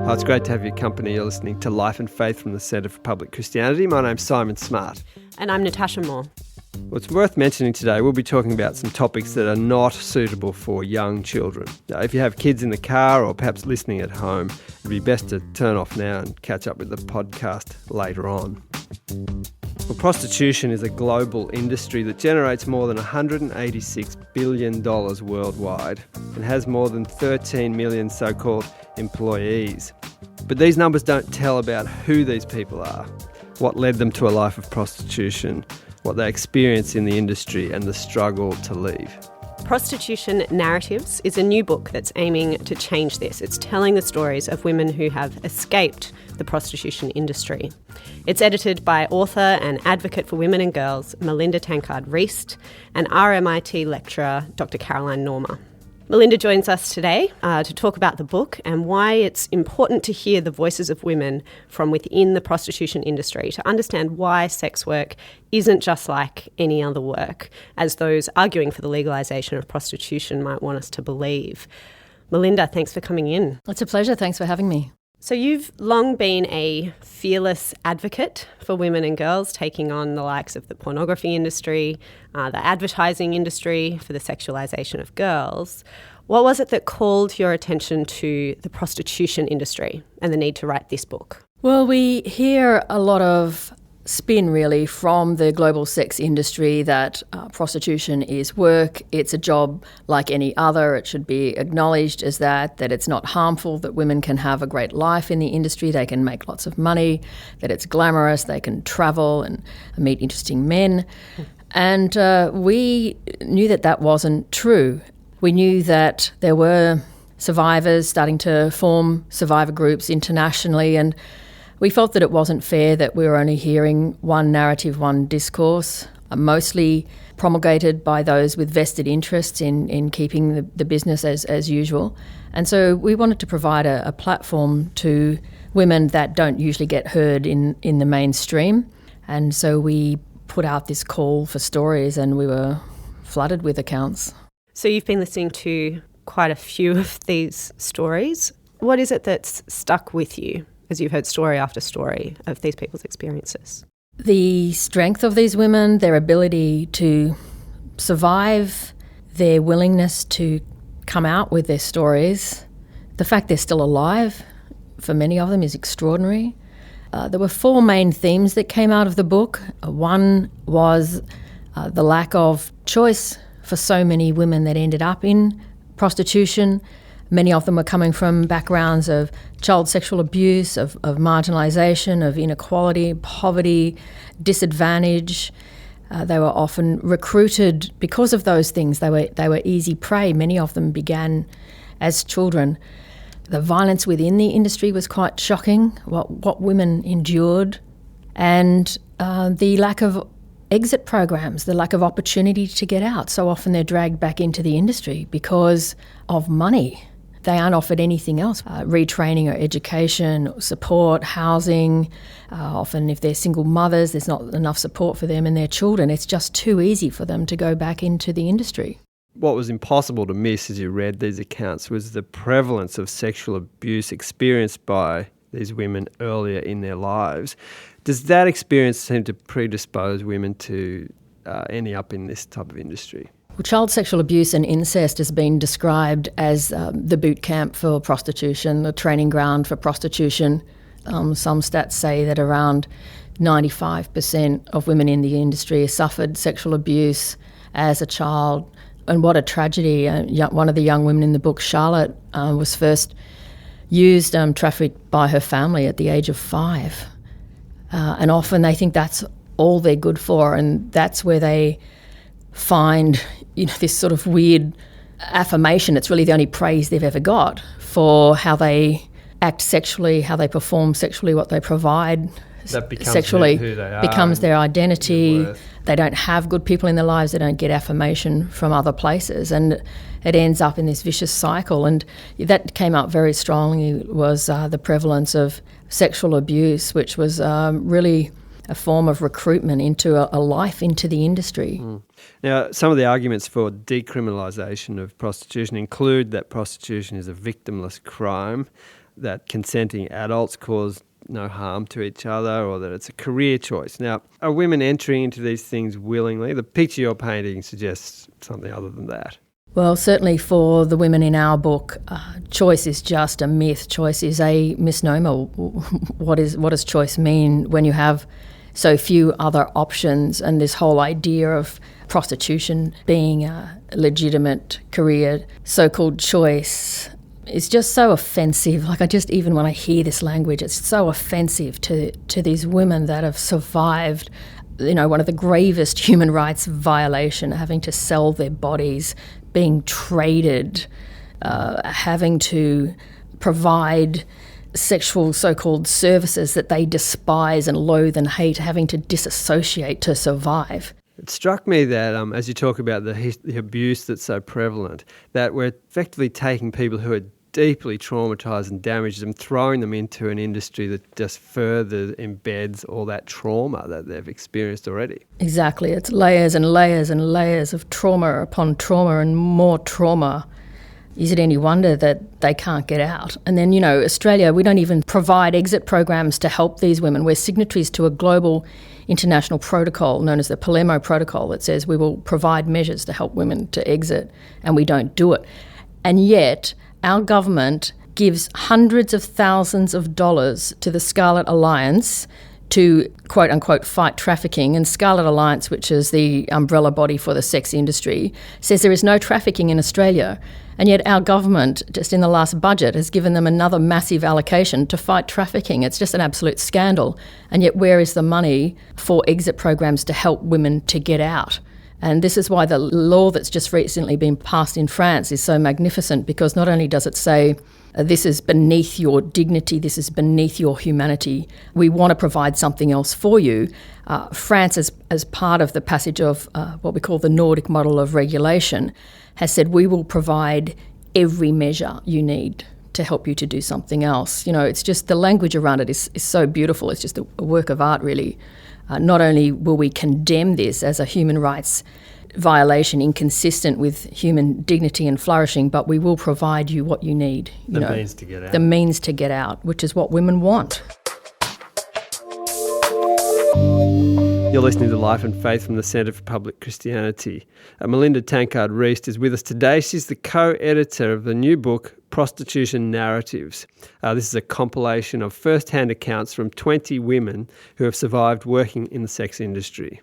Oh, it's great to have your company. You're listening to Life and Faith from the Centre for Public Christianity. My name's Simon Smart. And I'm Natasha Moore. Well, it's worth mentioning today, we'll be talking about some topics that are not suitable for young children. Now, if you have kids in the car or perhaps listening at home, it'd be best to turn off now and catch up with the podcast later on. Well, prostitution is a global industry that generates more than $186 billion worldwide and has more than 13 million so-called employees. But these numbers don't tell about who these people are, what led them to a life of prostitution, what they experience in the industry and the struggle to leave. Prostitution Narratives is a new book that's aiming to change this. It's telling the stories of women who have escaped the prostitution industry. It's edited by author and advocate for women and girls Melinda Tankard Reist and RMIT lecturer Dr. Caroline Norma. Melinda joins us today to talk about the book and why it's important to hear the voices of women from within the prostitution industry to understand why sex work isn't just like any other work, as those arguing for the legalisation of prostitution might want us to believe. Melinda, thanks for coming in. It's a pleasure. Thanks for having me. So you've long been a fearless advocate for women and girls, taking on the likes of the pornography industry, the advertising industry for the sexualisation of girls. What was it that called your attention to the prostitution industry and the need to write this book? Well, we hear a lot of spin really from the global sex industry that prostitution is work, it's a job like any other, it should be acknowledged as that it's not harmful, that women can have a great life in the industry, they can make lots of money, that it's glamorous, they can travel and meet interesting men. And we knew that wasn't true. We knew that there were survivors starting to form survivor groups internationally, and we felt that it wasn't fair that we were only hearing one narrative, one discourse, mostly promulgated by those with vested interests in keeping the business as usual. And so we wanted to provide a platform to women that don't usually get heard in the mainstream. And so we put out this call for stories and we were flooded with accounts. So you've been listening to quite a few of these stories. What is it that's stuck with you as you've heard story after story of these people's experiences? The strength of these women, their ability to survive, their willingness to come out with their stories, the fact they're still alive for many of them is extraordinary. There were four main themes that came out of the book. One was the lack of choice for so many women that ended up in prostitution. Many of them were coming from backgrounds of child sexual abuse, of marginalisation, of inequality, poverty, disadvantage. They were often recruited because of those things. They were easy prey. Many of them began as children. The violence within the industry was quite shocking, what women endured, and the lack of exit programs, the lack of opportunity to get out. So often they're dragged back into the industry because of money. They aren't offered anything else, retraining or education, or support, housing. Often if they're single mothers, there's not enough support for them and their children. It's just too easy for them to go back into the industry. What was impossible to miss as you read these accounts was the prevalence of sexual abuse experienced by these women earlier in their lives. Does that experience seem to predispose women to ending up in this type of industry? Well, child sexual abuse and incest has been described as the boot camp for prostitution, the training ground for prostitution. Some stats say that around 95% of women in the industry suffered sexual abuse as a child. And what a tragedy. One of the young women in the book, Charlotte, was first used, trafficked by her family at the age of 5. And often they think that's all they're good for, and that's where they find this sort of weird affirmation. It's really the only praise they've ever got for how they act sexually, how they perform sexually, what they provide that becomes sexually who they are, becomes their identity. They don't have good people in their lives. They don't get affirmation from other places, and it ends up in this vicious cycle. And that came out very strongly was the prevalence of sexual abuse, which was really a form of recruitment into a life into the industry. Now, some of the arguments for decriminalisation of prostitution include that prostitution is a victimless crime. that consenting adults cause no harm to each other, or that it's a career choice. Now, are women entering into these things willingly? The picture you're painting suggests something other than that. Well, certainly for the women in our book, choice is just a myth. Choice is a misnomer. What does choice mean when you have so few other options, and this whole idea of prostitution being a legitimate career, so-called choice, is just so offensive. Like, even when I hear this language, it's so offensive to these women that have survived, one of the gravest human rights violation, having to sell their bodies, being traded, having to provide sexual so-called services that they despise and loathe and hate, having to disassociate to survive. It struck me that as you talk about the abuse that's so prevalent, that we're effectively taking people who are deeply traumatised and damaged and throwing them into an industry that just further embeds all that trauma that they've experienced already. Exactly. It's layers and layers and layers of trauma upon trauma and more trauma. Is it any wonder that they can't get out? And then, Australia, we don't even provide exit programs to help these women. We're signatories to a global international protocol known as the Palermo Protocol that says we will provide measures to help women to exit, and we don't do it. And yet our government gives hundreds of thousands of dollars to the Scarlet Alliance to, quote unquote, fight trafficking. And Scarlet Alliance, which is the umbrella body for the sex industry, says there is no trafficking in Australia. And yet our government, just in the last budget, has given them another massive allocation to fight trafficking. It's just an absolute scandal. And yet where is the money for exit programs to help women to get out? And this is why the law that's just recently been passed in France is so magnificent, because not only does it say this is beneath your dignity, this is beneath your humanity, we want to provide something else for you. France, as part of the passage of what we call the Nordic model of regulation, has said we will provide every measure you need to help you to do something else. It's just the language around it is so beautiful. It's just a work of art, really. Not only will we condemn this as a human rights violation inconsistent with human dignity and flourishing, but we will provide you what you need. The means to get out. The means to get out, which is what women want. You're listening to Life and Faith from the Centre for Public Christianity. Melinda Tankard Reist is with us today. She's the co-editor of the new book, Prostitution Narratives. This is a compilation of first-hand accounts from 20 women who have survived working in the sex industry.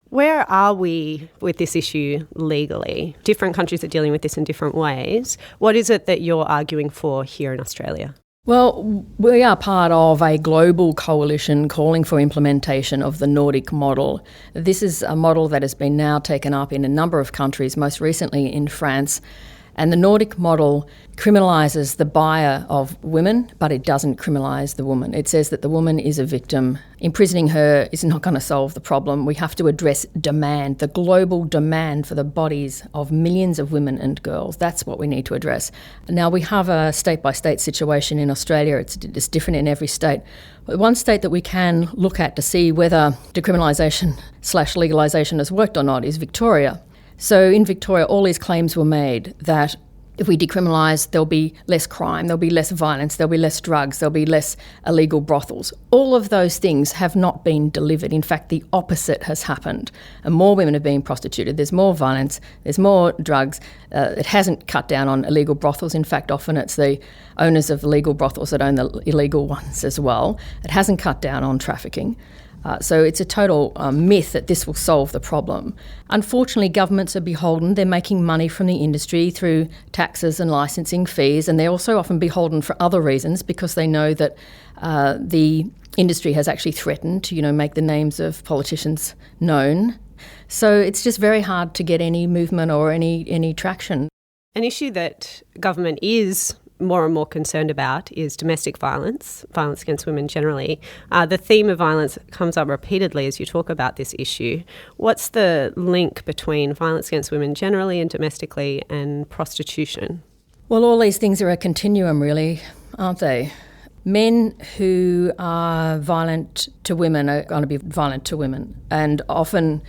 Where are we with this issue legally? Different countries are dealing with this in different ways. What is it that you're arguing for here in Australia? Well, we are part of a global coalition calling for implementation of the Nordic model. This is a model that has been now taken up in a number of countries, most recently in France. And the Nordic model criminalises the buyer of women, but it doesn't criminalise the woman. It says that the woman is a victim. Imprisoning her is not going to solve the problem. We have to address demand, the global demand for the bodies of millions of women and girls. That's what we need to address. Now, we have a state-by-state situation in Australia. It's different in every state. But one state that we can look at to see whether decriminalisation/legalisation has worked or not is Victoria. So in Victoria, all these claims were made that if we decriminalise, there'll be less crime, there'll be less violence, there'll be less drugs, there'll be less illegal brothels. All of those things have not been delivered. In fact, the opposite has happened. And more women are being prostituted. There's more violence, there's more drugs. It hasn't cut down on illegal brothels. In fact, often it's the owners of illegal brothels that own the illegal ones as well. It hasn't cut down on trafficking. So it's a total myth that this will solve the problem. Unfortunately, governments are beholden. They're making money from the industry through taxes and licensing fees, and they're also often beholden for other reasons because they know that the industry has actually threatened to, make the names of politicians known. So it's just very hard to get any movement or any traction. An issue that government is more and more concerned about is domestic violence against women generally. The theme of violence comes up repeatedly as you talk about this issue. What's the link between violence against women generally and domestically and prostitution? Well, all these things are a continuum, really, aren't they? Men who are violent to women are going to be violent to women. And often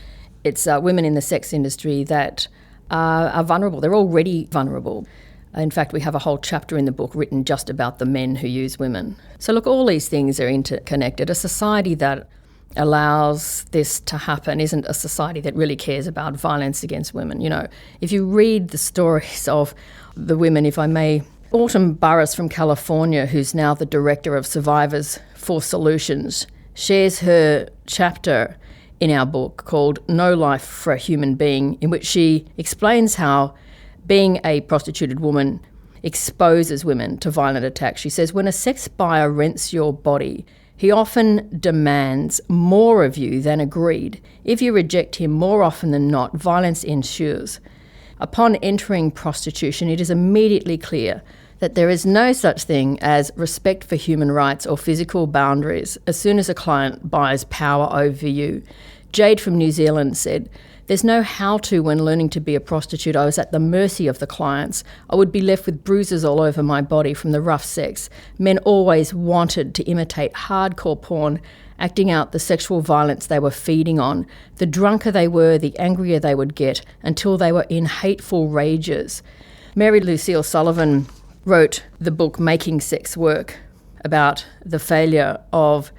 it's women in the sex industry that are vulnerable. They're already vulnerable. In fact, we have a whole chapter in the book written just about the men who use women. So look, all these things are interconnected. A society that allows this to happen isn't a society that really cares about violence against women. You know, if you read the stories of the women, if I may, Autumn Burris from California, who's now the director of Survivors for Solutions, shares her chapter in our book called No Life for a Human Being, in which she explains how being a prostituted woman exposes women to violent attacks. She says, when a sex buyer rents your body, he often demands more of you than agreed. If you reject him more often than not, violence ensues. Upon entering prostitution, it is immediately clear that there is no such thing as respect for human rights or physical boundaries as soon as a client buys power over you. Jade from New Zealand said, there's no how-to when learning to be a prostitute. I was at the mercy of the clients. I would be left with bruises all over my body from the rough sex. Men always wanted to imitate hardcore porn, acting out the sexual violence they were feeding on. The drunker they were, the angrier they would get, until they were in hateful rages. Mary Lucille Sullivan wrote the book Making Sex Work about the failure of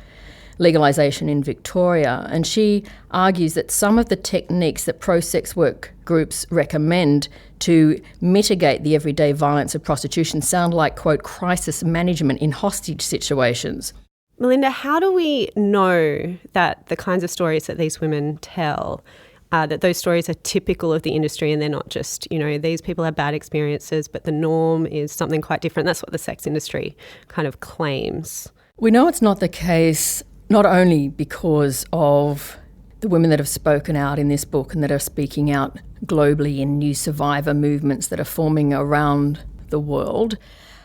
legalisation in Victoria, and she argues that some of the techniques that pro-sex work groups recommend to mitigate the everyday violence of prostitution sound like, quote, crisis management in hostage situations. Melinda, how do we know that the kinds of stories that these women tell, that those stories are typical of the industry and they're not just, you know, these people have bad experiences, but the norm is something quite different? That's what the sex industry kind of claims. We know it's not the case, not only because of the women that have spoken out in this book and that are speaking out globally in new survivor movements that are forming around the world.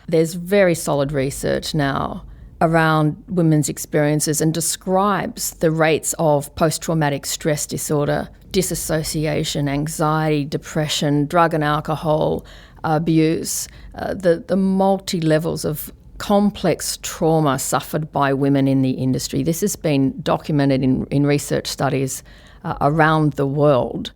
There's very solid research now around women's experiences and describes the rates of post-traumatic stress disorder, disassociation, anxiety, depression, drug and alcohol abuse, the multi-levels of complex trauma suffered by women in the industry. This has been documented in research studies around the world.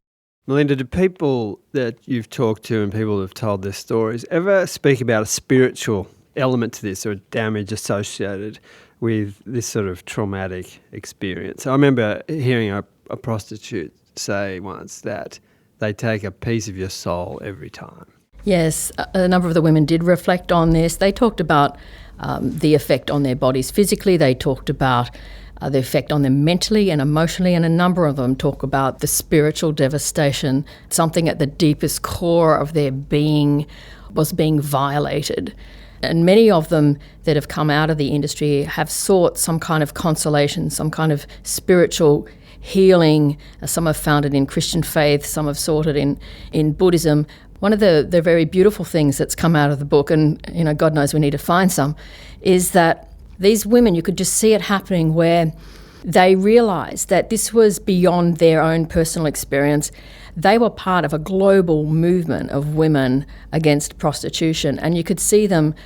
Melinda, do people that you've talked to and people who have told their stories ever speak about a spiritual element to this or damage associated with this sort of traumatic experience? I remember hearing a prostitute say once that they take a piece of your soul every time. Yes, a number of the women did reflect on this. They talked about the effect on their bodies physically. They talked about the effect on them mentally and emotionally, and a number of them talk about the spiritual devastation. Something at the deepest core of their being was being violated. And many of them that have come out of the industry have sought some kind of consolation, some kind of spiritual healing. Some have found it in Christian faith, some have sought it in Buddhism. One of the very beautiful things that's come out of the book, and you know, God knows we need to find some, is that these women, you could just see it happening where they realised that this was beyond their own personal experience. They were part of a global movement of women against prostitution, and you could see them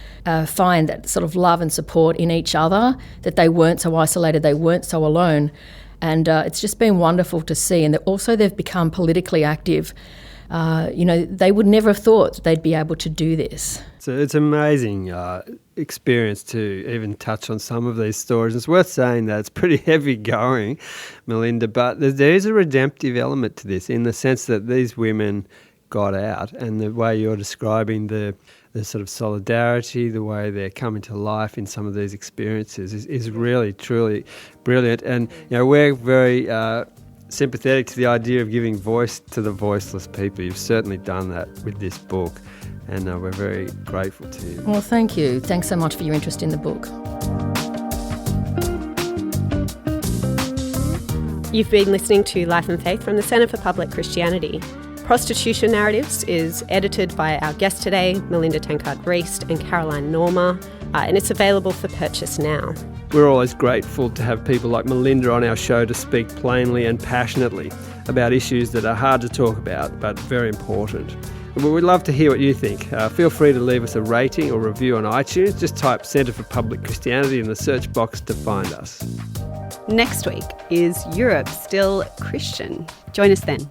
find that sort of love and support in each other, that they weren't so isolated, they weren't so alone. And it's just been wonderful to see. And also they've become politically active. They would never have thought they'd be able to do this. So it's an amazing experience to even touch on some of these stories. It's worth saying that it's pretty heavy going, Melinda, but there is a redemptive element to this in the sense that these women got out, and the way you're describing the sort of solidarity, the way they're coming to life in some of these experiences is really, truly brilliant. And you know, we're very sympathetic to the idea of giving voice to the voiceless people. You've certainly done that with this book, and we're very grateful to you. Well, thank you. Thanks so much for your interest in the book. You've been listening to Life and Faith from the Centre for Public Christianity. Prostitution Narratives is edited by our guest today, Melinda Tankard Reist and Caroline Norma, and it's available for purchase now. We're always grateful to have people like Melinda on our show to speak plainly and passionately about issues that are hard to talk about but very important. We'd love to hear what you think. Feel free to leave us a rating or review on iTunes. Just type Centre for Public Christianity in the search box to find us. Next week, is Europe still Christian? Join us then.